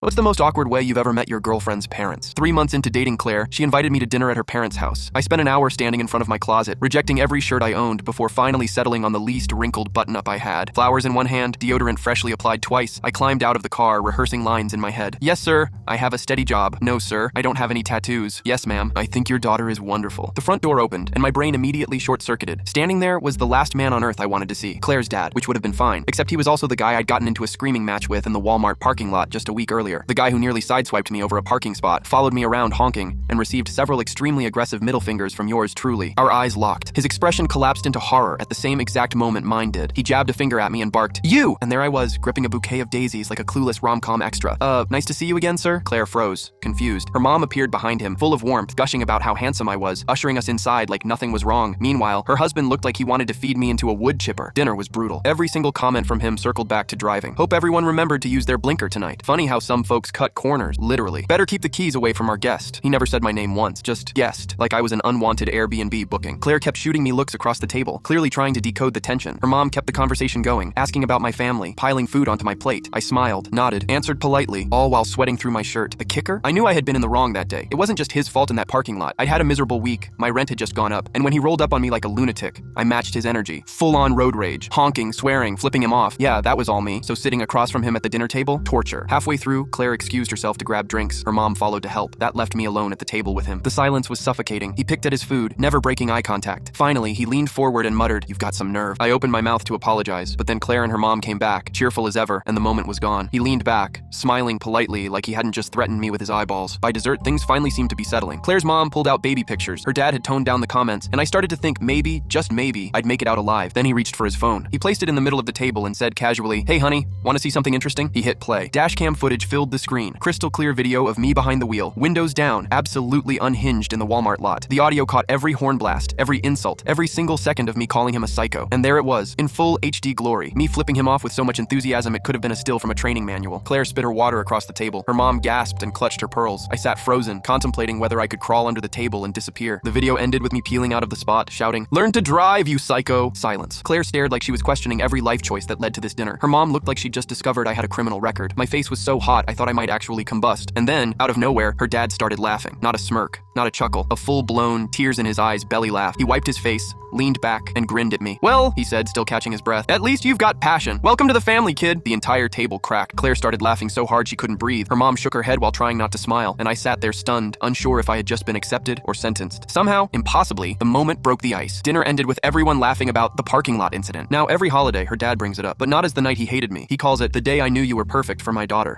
What's the most awkward way you've ever met your girlfriend's parents? 3 months into dating Claire, she invited me to dinner at her parents' house. I spent an hour standing in front of my closet, rejecting every shirt I owned before finally settling on the least wrinkled button-up I had. Flowers in one hand, deodorant freshly applied twice, I climbed out of the car, rehearsing lines in my head. Yes, sir. I have a steady job. No, sir. I don't have any tattoos. Yes, ma'am. I think your daughter is wonderful. The front door opened, and my brain immediately short-circuited. Standing there was the last man on earth I wanted to see, Claire's dad, which would have been fine, except he was also the guy I'd gotten into a screaming match with in the Walmart parking lot just a week earlier. The guy who nearly sideswiped me over a parking spot, followed me around honking, and received several extremely aggressive middle fingers from yours truly. Our eyes locked. His expression collapsed into horror at the same exact moment mine did. He jabbed a finger at me and barked, "You!" And there I was, gripping a bouquet of daisies like a clueless rom-com extra. Nice to see you again, sir?" Claire froze, confused. Her mom appeared behind him, full of warmth, gushing about how handsome I was, ushering us inside like nothing was wrong. Meanwhile, her husband looked like he wanted to feed me into a wood chipper. Dinner was brutal. Every single comment from him circled back to driving. Hope everyone remembered to use their blinker tonight. Funny how some folks cut corners, literally. Better keep the keys away from our guest. He never said my name once, just guest, like I was an unwanted Airbnb booking. Claire kept shooting me looks across the table, clearly trying to decode the tension. Her mom kept the conversation going, asking about my family, piling food onto my plate. I smiled, nodded, answered politely, all while sweating through my shirt. The kicker? I knew I had been in the wrong that day. It wasn't just his fault in that parking lot. I'd had a miserable week, my rent had just gone up, and when he rolled up on me like a lunatic, I matched his energy. Full-on road rage, honking, swearing, flipping him off. Yeah, that was all me. So sitting across from him at the dinner table, torture. Halfway through, Claire excused herself to grab drinks. Her mom followed to help. That left me alone at the table with him. The silence was suffocating. He picked at his food, never breaking eye contact. Finally, he leaned forward and muttered, "You've got some nerve." I opened my mouth to apologize, but then Claire and her mom came back, cheerful as ever, and the moment was gone. He leaned back, smiling politely like he hadn't just threatened me with his eyeballs. By dessert, things finally seemed to be settling. Claire's mom pulled out baby pictures. Her dad had toned down the comments, and I started to think maybe, just maybe, I'd make it out alive. Then he reached for his phone. He placed it in the middle of the table and said casually, "Hey honey, want to see something interesting?" He hit play. Dashcam footage filled the screen. Crystal clear video of me behind the wheel, windows down, absolutely unhinged in the Walmart lot. The audio caught every horn blast, every insult, every single second of me calling him a psycho. And there it was, in full HD glory, me flipping him off with so much enthusiasm it could have been a still from a training manual. Claire spit her water across the table. Her mom gasped and clutched her pearls. I sat frozen, contemplating whether I could crawl under the table and disappear. The video ended with me peeling out of the spot, shouting, "Learn to drive, you psycho!" Silence. Claire stared like she was questioning every life choice that led to this dinner. Her mom looked like she'd just discovered I had a criminal record. My face was so hot I thought I might actually combust. And then, out of nowhere, her dad started laughing. Not a smirk, not a chuckle, a full-blown, tears in his eyes belly laugh. He wiped his face, leaned back, and grinned at me. "Well," he said, still catching his breath, "at least you've got passion. Welcome to the family, kid." The entire table cracked. Claire started laughing so hard she couldn't breathe. Her mom shook her head while trying not to smile, and I sat there stunned, unsure if I had just been accepted or sentenced. Somehow, impossibly, the moment broke the ice. Dinner ended with everyone laughing about the parking lot incident. Now, every holiday, her dad brings it up, but not as the night he hated me. He calls it the day I knew you were perfect for my daughter.